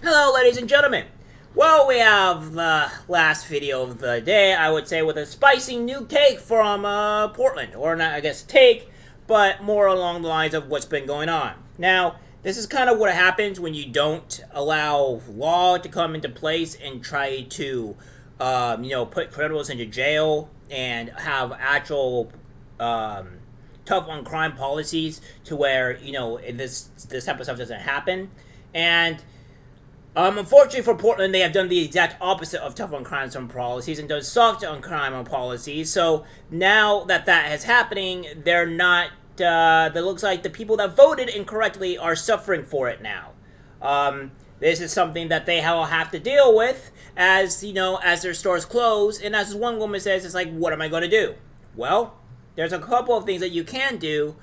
Hello, ladies and gentlemen. Well, we have the last video of the day, I would say, with a spicy new take from Portland. Or not, I guess, take, but more along the lines of what's been going on. Now, this is kind of what happens when you don't allow law to come into place and try to, put criminals into jail and have actual tough on crime policies to where, this type of stuff doesn't happen. And unfortunately for Portland, they have done the exact opposite of tough on crime policies and done soft on crime policies. So now that is happening, they're not. It looks like the people that voted incorrectly are suffering for it now. This is something that they will have to deal with as their stores close. And as one woman says, it's like, what am I going to do? Well, there's a couple of things that you can do,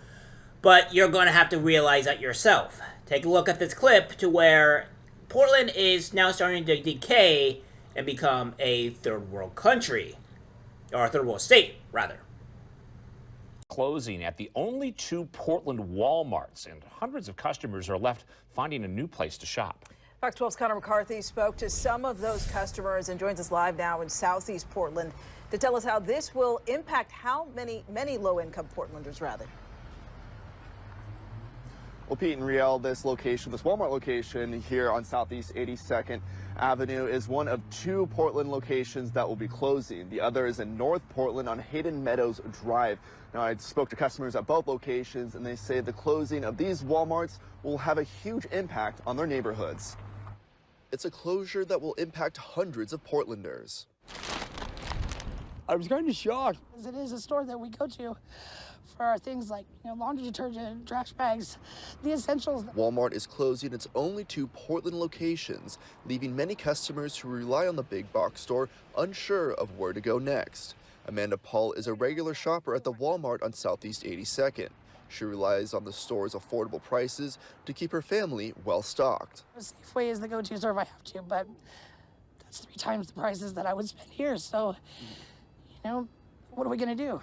but you're going to have to realize that yourself. Take a look at this clip to where Portland is now starting to decay and become a third world country. Or a third world state, rather. Closing at the only two Portland Walmarts, and hundreds of customers are left finding a new place to shop. Fox 12's Connor McCarthy spoke to some of those customers and joins us live now in southeast Portland to tell us how this will impact how many low-income Portlanders, rather. Well, Pete and Riel, this Walmart location here on Southeast 82nd Avenue is one of two Portland locations that will be closing. The other is in North Portland on Hayden Meadows Drive. Now, I spoke to customers at both locations, and they say the closing of these Walmarts will have a huge impact on their neighborhoods. It's a closure that will impact hundreds of Portlanders. I was kind of shocked. It is a store that we go to for things like laundry detergent, trash bags, the essentials. Walmart is closing its only two Portland locations, leaving many customers who rely on the big box store unsure of where to go next. Amanda Paul is a regular shopper at the Walmart on Southeast 82nd. She relies on the store's affordable prices to keep her family well stocked. Safeway is the go-to store if I have to, but that's 3 times the prices that I would spend here. So, what are we gonna do?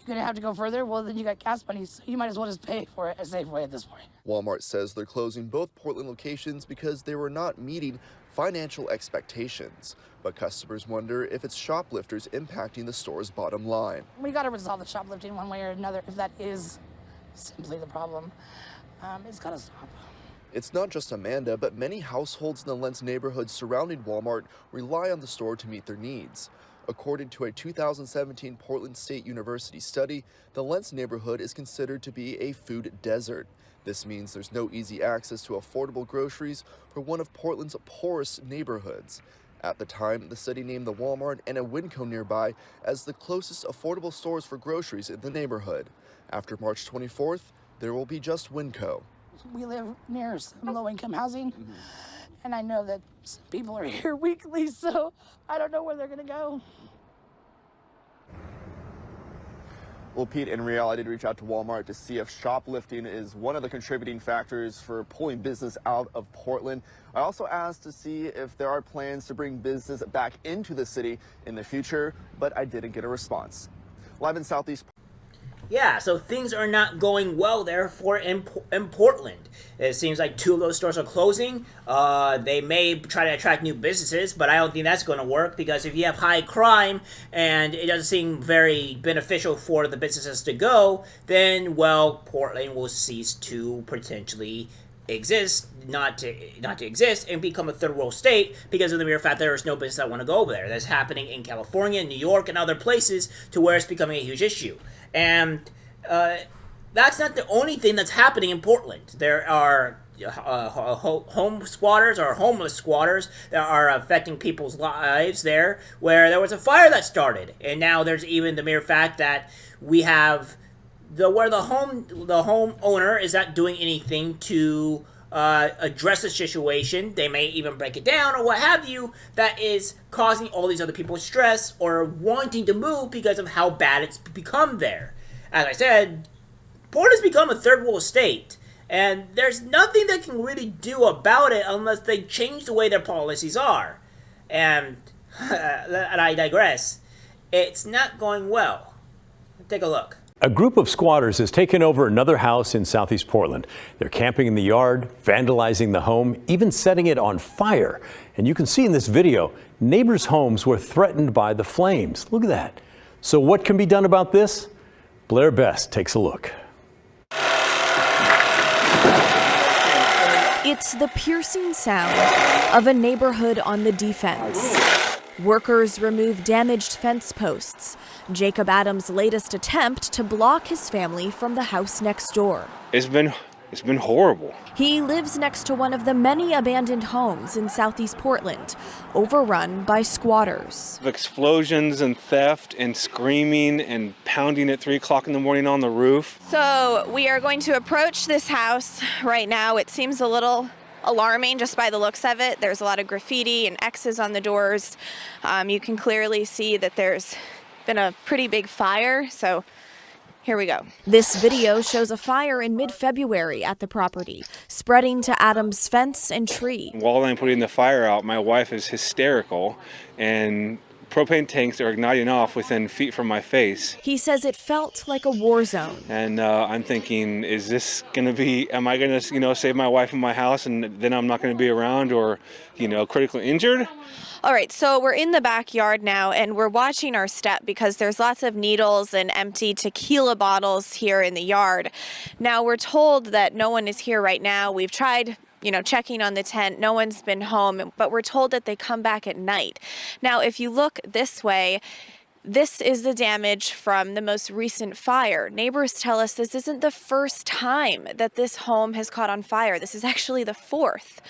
You're gonna have to go further? Well, then you got gas money, so you might as well just pay for it at Safeway at this point. Walmart says they're closing both Portland locations because they were not meeting financial expectations. But customers wonder if it's shoplifters impacting the store's bottom line. We gotta resolve the shoplifting one way or another. If that is simply the problem, it's gotta stop. It's not just Amanda, but many households in the Lentz neighborhood surrounding Walmart rely on the store to meet their needs. According to a 2017 Portland State University study, the Lentz neighborhood is considered to be a food desert. This means there's no easy access to affordable groceries for one of Portland's poorest neighborhoods. At the time, the study named the Walmart and a Winco nearby as the closest affordable stores for groceries in the neighborhood. After March 24th, there will be just Winco. We live near some low-income housing, and I know that some people are here weekly, so I don't know where they're gonna go. Well, Pete and Riel, I did reach out to Walmart to see if shoplifting is one of the contributing factors for pulling business out of Portland. I also asked to see if there are plans to bring business back into the city in the future, but I didn't get a response. Live in Southeast. Yeah, so things are not going well there in Portland. It seems like 2 of those stores are closing. They may try to attract new businesses, but I don't think that's going to work because if you have high crime and it doesn't seem very beneficial for the businesses to go, then, well, Portland will cease to potentially exist, not to exist, and become a third world state because of the mere fact that there's no business that want to go over there. That's happening in California, New York, and other places to where it's becoming a huge issue. And that's not the only thing that's happening in Portland. There are home squatters or homeless squatters that are affecting people's lives there, where there was a fire that started, and now there's even the mere fact that we have where the home owner is not doing anything to address the situation. They may even break it down or what have you, that is causing all these other people stress or wanting to move because of how bad it's become there. As I said, Portland's become a third world state, and there's nothing they can really do about it unless they change the way their policies are. And I digress. It's not going well. Take a look. A group of squatters has taken over another house in southeast Portland. They're camping in the yard, vandalizing the home, even setting it on fire. And you can see in this video, neighbors' homes were threatened by the flames. Look at that. So what can be done about this? Blair Best takes a look. It's the piercing sound of a neighborhood on the defense. Workers remove damaged fence posts. Jacob Adams' latest attempt to block his family from the house next door. It's been horrible. He lives next to one of the many abandoned homes in southeast Portland, overrun by squatters. Explosions and theft and screaming and pounding at 3 o'clock in the morning on the roof. So we are going to approach this house right now. It seems a little alarming just by the looks of it. There's a lot of graffiti and X's on the doors. You can clearly see that there's been a pretty big fire, so here we go. This video shows a fire in mid-February at the property, spreading to Adams' fence and tree. While I'm putting the fire out, my wife is hysterical, and propane tanks are igniting off within feet from my face. He says it felt like a war zone. And I'm thinking, is this going to be, am I going to, save my wife and my house and then I'm not going to be around or, critically injured? All right, so we're in the backyard now and we're watching our step because there's lots of needles and empty tequila bottles here in the yard. Now we're told that no one is here right now. We've tried checking on the tent. No one's been home, but we're told that they come back at night. Now, if you look this way, this is the damage from the most recent fire. Neighbors tell us this isn't the first time that this home has caught on fire. This is actually the fourth.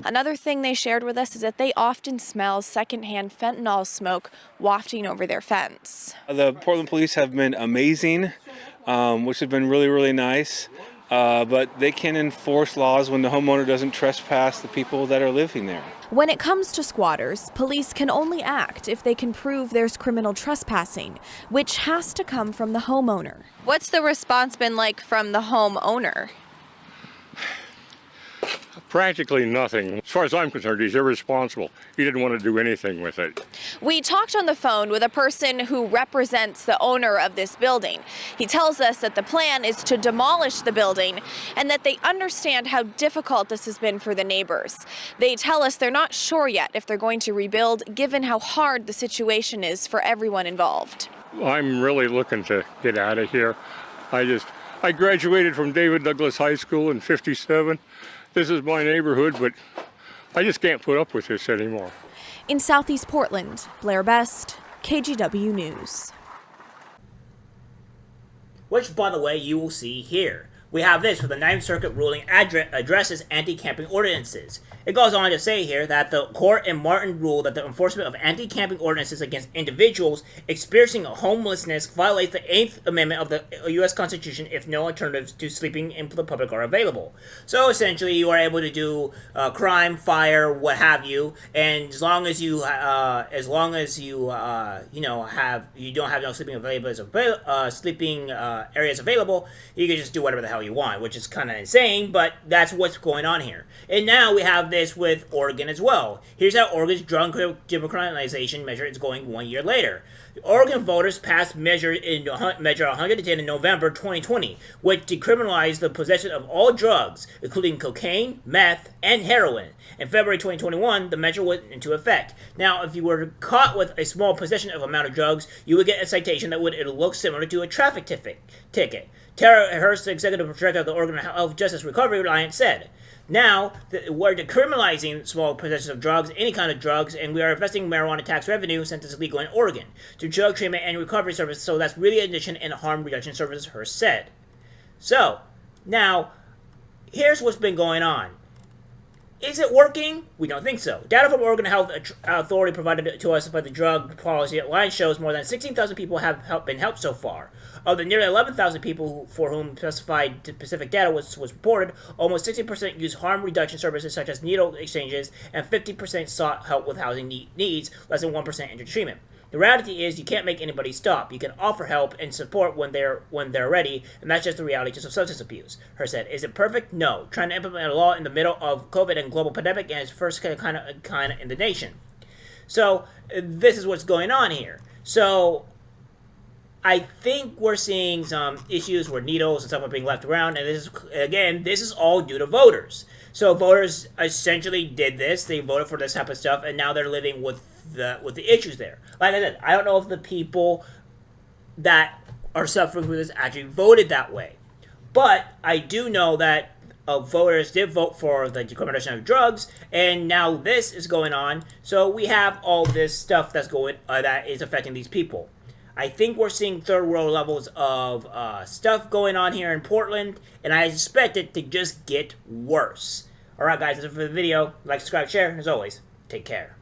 Another thing they shared with us is that they often smell secondhand fentanyl smoke wafting over their fence. The Portland police have been amazing, which has been really, really nice. But they can enforce laws when the homeowner doesn't trespass the people that are living there. When it comes to squatters, police can only act if they can prove there's criminal trespassing, which has to come from the homeowner. What's the response been like from the homeowner? Practically nothing. As far as I'm concerned, he's irresponsible. He didn't want to do anything with it. We talked on the phone with a person who represents the owner of this building. He tells us that the plan is to demolish the building and that they understand how difficult this has been for the neighbors. They tell us they're not sure yet if they're going to rebuild, given how hard the situation is for everyone involved. I'm really looking to get out of here. I graduated from David Douglas High School in '57. This is my neighborhood, but I just can't put up with this anymore. In southeast Portland, Blair Best, KGW News. Which, by the way, you will see here. We have this for the Ninth Circuit ruling addresses anti-camping ordinances. It goes on to say here that the court in Martin ruled that the enforcement of anti-camping ordinances against individuals experiencing homelessness violates the 8th Amendment of the U.S. Constitution if no alternatives to sleeping in the public are available. So essentially, you are able to do crime, fire, what have you, and as long as you don't have no sleeping sleeping areas available, you can just do whatever the hell you want, which is kind of insane, but that's what's going on here. And now we have this with Oregon as well. Here's how Oregon's drug decriminalization measure is going 1 year later. Oregon voters passed Measure 110 in November 2020, which decriminalized the possession of all drugs, including cocaine, meth, and heroin. In February 2021, the measure went into effect. Now, if you were caught with a small possession of amount of drugs, you would get a citation that would look similar to a traffic ticket. Tara Hurst, executive director of the Oregon Health Justice Recovery Alliance, said, "Now, we're decriminalizing small possessions of drugs, any kind of drugs, and we are investing marijuana tax revenue since it's legal in Oregon to drug treatment and recovery services, so that's really addiction and harm reduction services," Hurst said. So, now, here's what's been going on. Is it working? We don't think so. Data from Oregon Health Authority provided to us by the Drug Policy Alliance shows more than 16,000 people have been helped so far. Of the nearly 11,000 people for whom specified specific data was reported, almost 60% used harm reduction services such as needle exchanges, and 50% sought help with housing needs, less than 1% entered treatment. The reality is you can't make anybody stop. You can offer help and support when they're ready, and that's just the reality of substance abuse. Hurst said, "Is it perfect? No. Trying to implement a law in the middle of COVID and global pandemic and its first kind of in the nation." So this is what's going on here. So I think we're seeing some issues where needles and stuff are being left around, and this is all due to voters. So voters essentially did this; they voted for this type of stuff, and now they're living with the issues there. Like I said, I don't know if the people that are suffering from this actually voted that way, but I do know that voters did vote for the decriminalization of drugs, and now this is going on. So we have all this stuff that's going that is affecting these people. I think we're seeing third world levels of stuff going on here in Portland, and I expect it to just get worse. Alright guys, that's it for the video. Like, subscribe, share, and as always, take care.